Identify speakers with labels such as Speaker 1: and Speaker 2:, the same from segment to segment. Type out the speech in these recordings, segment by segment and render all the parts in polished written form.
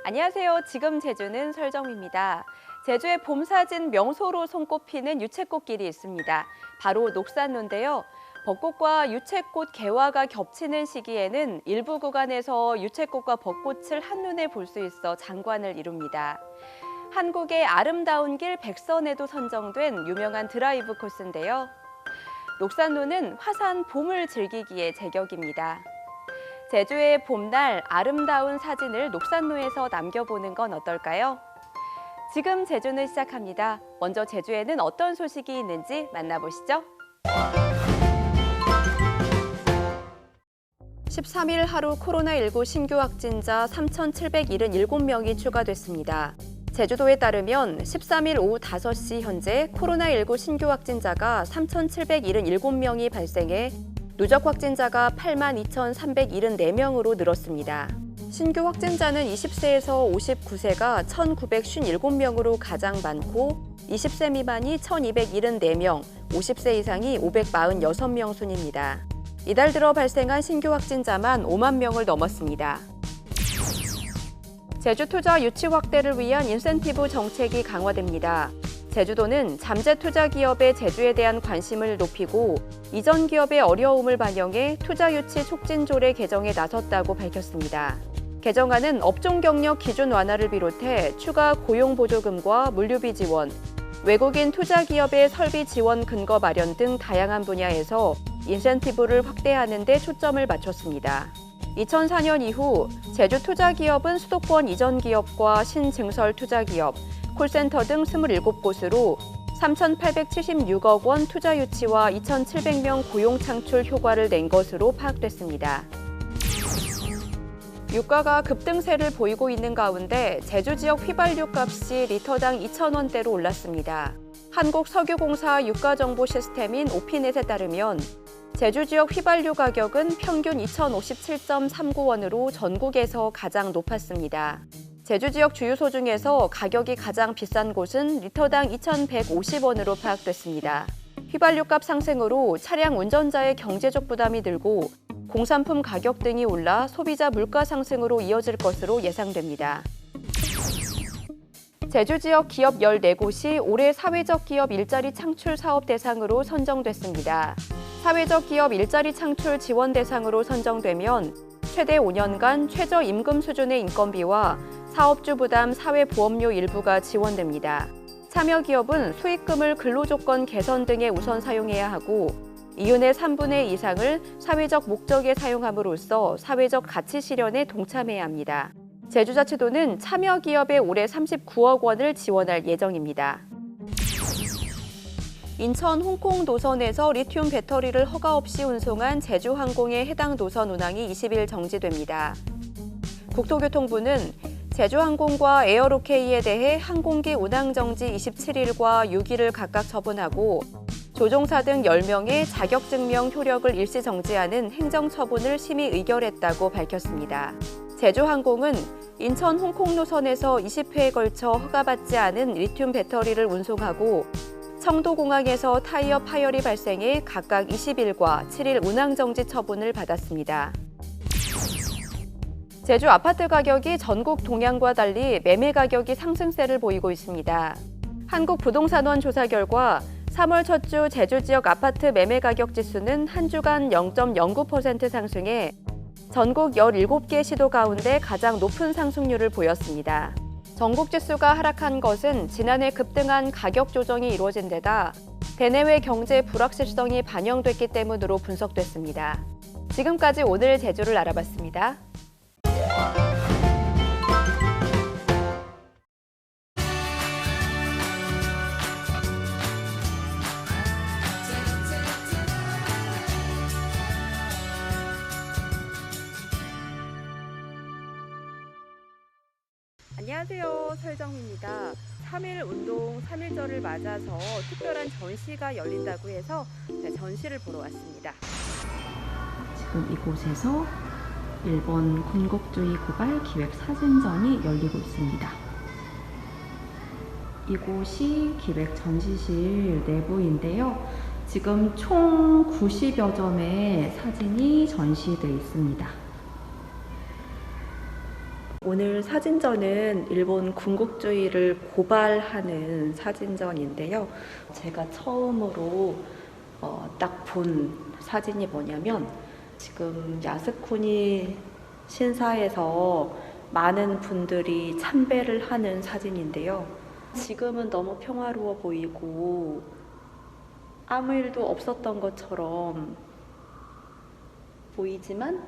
Speaker 1: 안녕하세요. 지금 제주는 설정입니다. 제주의 봄 사진 명소로 손꼽히는 유채꽃길이 있습니다. 바로 녹산로인데요. 벚꽃과 유채꽃 개화가 겹치는 시기에는 일부 구간에서 유채꽃과 벚꽃을 한눈에 볼 수 있어 장관을 이룹니다. 한국의 아름다운 길 백선에도 선정된 유명한 드라이브 코스인데요. 녹산로는 화사한 봄을 즐기기에 제격입니다. 제주의 봄날 아름다운 사진을 녹산로에서 남겨보는 건 어떨까요? 지금 제주는 시작합니다. 먼저 제주에는 어떤 소식이 있는지 만나보시죠. 13일 하루 코로나19 신규 확진자 3,777명이 추가됐습니다. 제주도에 따르면 13일 오후 5시 현재 코로나19 신규 확진자가 3,777명이 발생해 누적 확진자가 82,374명으로 늘었습니다. 신규 확진자는 20세에서 59세가 1,957명으로 가장 많고 20세 미만이 1,274명, 50세 이상이 546명 순입니다. 이달 들어 발생한 신규 확진자만 5만 명을 넘었습니다. 제주 투자 유치 확대를 위한 인센티브 정책이 강화됩니다. 제주도는 잠재 투자 기업의 제주에 대한 관심을 높이고 이전 기업의 어려움을 반영해 투자 유치 촉진 조례 개정에 나섰다고 밝혔습니다. 개정안은 업종 경력 기준 완화를 비롯해 추가 고용 보조금과 물류비 지원, 외국인 투자 기업의 설비 지원 근거 마련 등 다양한 분야에서 인센티브를 확대하는 데 초점을 맞췄습니다. 2004년 이후 제주 투자 기업은 수도권 이전 기업과 신증설 투자 기업, 콜센터 등 27곳으로 3,876억 원 투자 유치와 2,700명 고용 창출 효과를 낸 것으로 파악됐습니다. 유가가 급등세를 보이고 있는 가운데 제주 지역 휘발유 값이 리터당 2,000원대로 올랐습니다. 한국석유공사 유가정보 시스템인 오피넷에 따르면 제주 지역 휘발유 가격은 평균 2,057.39원으로 전국에서 가장 높았습니다. 제주 지역 주유소 중에서 가격이 가장 비싼 곳은 리터당 2,150원으로 파악됐습니다. 휘발유값 상승으로 차량 운전자의 경제적 부담이 늘고 공산품 가격 등이 올라 소비자 물가 상승으로 이어질 것으로 예상됩니다. 제주 지역 기업 14곳이 올해 사회적 기업 일자리 창출 사업 대상으로 선정됐습니다. 사회적 기업 일자리 창출 지원 대상으로 선정되면 최대 5년간 최저임금 수준의 인건비와 사업주 부담 사회보험료 일부가 지원됩니다. 참여 기업은 수익금을 근로조건 개선 등에 우선 사용해야 하고 이윤의 3분의 2 이상을 사회적 목적에 사용함으로써 사회적 가치 실현에 동참해야 합니다. 제주자치도는 참여 기업에 올해 39억 원을 지원할 예정입니다. 인천 홍콩 노선에서 리튬 배터리를 허가 없이 운송한 제주항공의 해당 노선 운항이 20일 정지됩니다. 국토교통부는 제주항공과 에어로케이에 대해 항공기 운항 정지 27일과 6일을 각각 처분하고 조종사 등 10명의 자격증명 효력을 일시 정지하는 행정처분을 심의 의결했다고 밝혔습니다. 제주항공은 인천 홍콩 노선에서 20회에 걸쳐 허가받지 않은 리튬 배터리를 운송하고 청도공항에서 타이어 파열이 발생해 각각 20일과 7일 운항정지 처분을 받았습니다. 제주 아파트 가격이 전국 동향과 달리 매매 가격이 상승세를 보이고 있습니다. 한국부동산원 조사 결과 3월 첫 주 제주 지역 아파트 매매 가격 지수는 한 주간 0.09% 상승해 전국 17개 시도 가운데 가장 높은 상승률을 보였습니다. 전국 지수가 하락한 것은 지난해 급등한 가격 조정이 이루어진 데다 대내외 경제 불확실성이 반영됐기 때문으로 분석됐습니다. 지금까지 오늘 제주를 알아봤습니다. 안녕하세요. 설정입니다. 3일 운동 3일절을 맞아서 특별한 전시가 열린다고 해서 전시를 보러 왔습니다.
Speaker 2: 지금 이곳에서 일본 군국주의 고발 기획 사진전이 열리고 있습니다. 이곳이 기획 전시실 내부인데요. 지금 총 90여 점의 사진이 전시되어 있습니다. 오늘 사진전은 일본 군국주의를 고발하는 사진전인데요. 제가 처음으로 딱 본 사진이 뭐냐면 지금 야스쿠니 신사에서 많은 분들이 참배를 하는 사진인데요. 지금은 너무 평화로워 보이고 아무 일도 없었던 것처럼 보이지만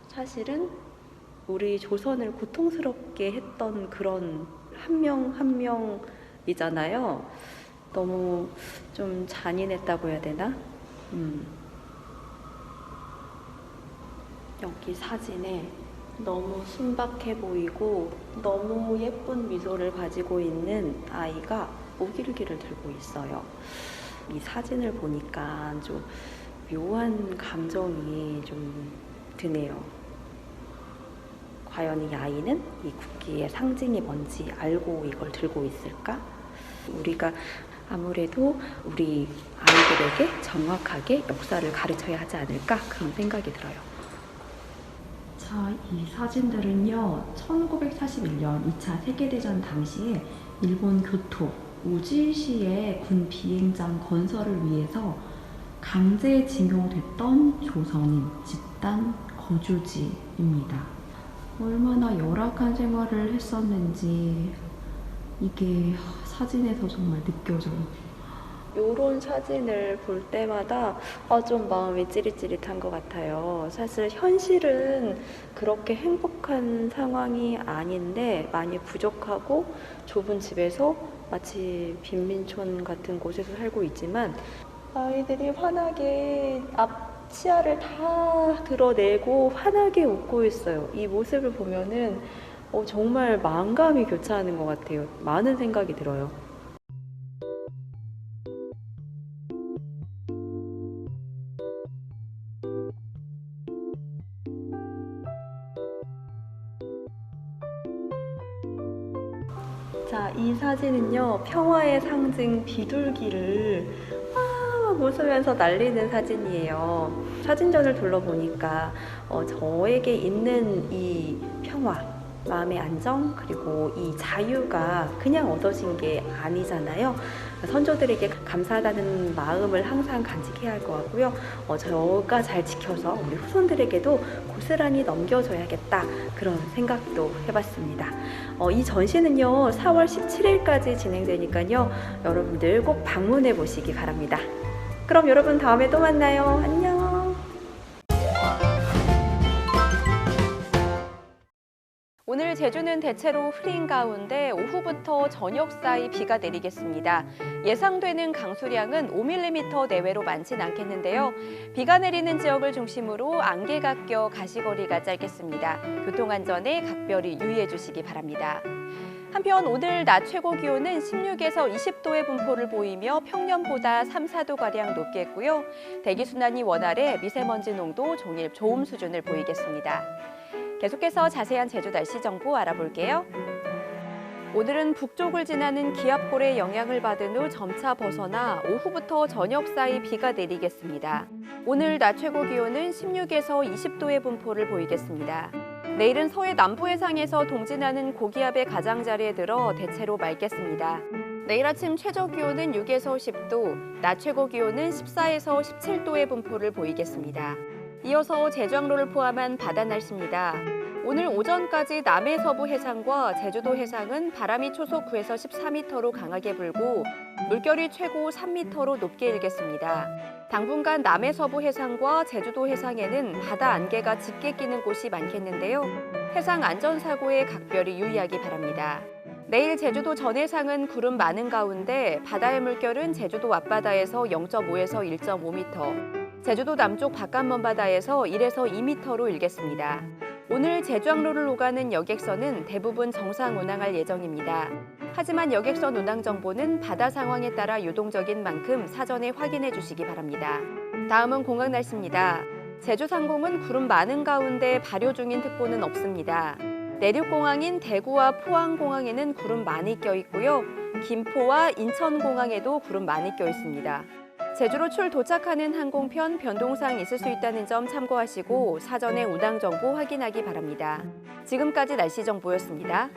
Speaker 2: 사실은 우리 조선을 고통스럽게 했던 그런 한 명 한 명이잖아요. 너무 좀 잔인했다고 해야 되나? 여기 사진에 너무 순박해 보이고 너무 예쁜 미소를 가지고 있는 아이가 모길기를 들고 있어요. 이 사진을 보니까 좀 묘한 감정이 좀 드네요. 과연 이 아이는 이 국기의 상징이 뭔지 알고 이걸 들고 있을까? 우리가 아무래도 우리 아이들에게 정확하게 역사를 가르쳐야 하지 않을까? 그런 생각이 들어요. 자, 이 사진들은요, 1941년 2차 세계대전 당시에 일본 교토 우지시의 군 비행장 건설을 위해서 강제징용됐던 조선인 집단 거주지입니다. 얼마나 열악한 생활을 했었는지 이게 사진에서 정말 느껴져요. 이런 사진을 볼 때마다 좀 마음이 찌릿찌릿한 것 같아요. 사실 현실은 그렇게 행복한 상황이 아닌데 많이 부족하고 좁은 집에서 마치 빈민촌 같은 곳에서 살고 있지만 아이들이 환하게 치아를 다 드러내고 환하게 웃고 있어요. 이 모습을 보면은 정말 만감이 교차하는 것 같아요. 많은 생각이 들어요. 자, 이 사진은요, 평화의 상징 비둘기를 막 웃으면서 날리는 사진이에요. 사진전을 둘러보니까 저에게 있는 이 평화, 마음의 안정, 그리고 이 자유가 그냥 얻어진 게 아니잖아요. 선조들에게 감사하다는 마음을 항상 간직해야 할 것 같고요. 저가 잘 지켜서 우리 후손들에게도 고스란히 넘겨줘야겠다, 그런 생각도 해봤습니다. 이 전시는요, 4월 17일까지 진행되니까요, 여러분들 꼭 방문해 보시기 바랍니다. 그럼 여러분 다음에 또 만나요. 안녕.
Speaker 1: 오늘 제주는 대체로 흐린 가운데 오후부터 저녁 사이 비가 내리겠습니다. 예상되는 강수량은 5mm 내외로 많진 않겠는데요. 비가 내리는 지역을 중심으로 안개가 껴 가시거리가 짧겠습니다. 교통안전에 각별히 유의해 주시기 바랍니다. 한편 오늘 낮 최고 기온은 16에서 20도의 분포를 보이며 평년보다 3, 4도가량 높겠고요. 대기순환이 원활해 미세먼지 농도 종일 좋음 수준을 보이겠습니다. 계속해서 자세한 제주 날씨 정보 알아볼게요. 오늘은 북쪽을 지나는 기압골의 영향을 받은 후 점차 벗어나 오후부터 저녁 사이 비가 내리겠습니다. 오늘 낮 최고 기온은 16에서 20도의 분포를 보이겠습니다. 내일은 서해 남부 해상에서 동진하는 고기압의 가장자리에 들어 대체로 맑겠습니다. 내일 아침 최저 기온은 6에서 10도, 낮 최고 기온은 14에서 17도의 분포를 보이겠습니다. 이어서 제주항로를 포함한 바다 날씨입니다. 오늘 오전까지 남해 서부 해상과 제주도 해상은 바람이 초속 9에서 14m로 강하게 불고 물결이 최고 3m로 높게 일겠습니다. 당분간 남해 서부 해상과 제주도 해상에는 바다 안개가 짙게 끼는 곳이 많겠는데요. 해상 안전사고에 각별히 유의하기 바랍니다. 내일 제주도 전해상은 구름 많은 가운데 바다의 물결은 제주도 앞바다에서 0.5에서 1.5m, 제주도 남쪽 바깥 먼바다에서 1에서 2m로 일겠습니다. 오늘 제주항로를 오가는 여객선은 대부분 정상 운항할 예정입니다. 하지만 여객선 운항 정보는 바다 상황에 따라 유동적인 만큼 사전에 확인해 주시기 바랍니다. 다음은 공항 날씨입니다. 제주상공은 구름 많은 가운데 발효 중인 특보는 없습니다. 내륙공항인 대구와 포항공항에는 구름 많이 껴 있고요. 김포와 인천공항에도 구름 많이 껴 있습니다. 제주로 도착하는 항공편 변동사항 있을 수 있다는 점 참고하시고 사전에 운항 정보 확인하기 바랍니다. 지금까지 날씨 정보였습니다.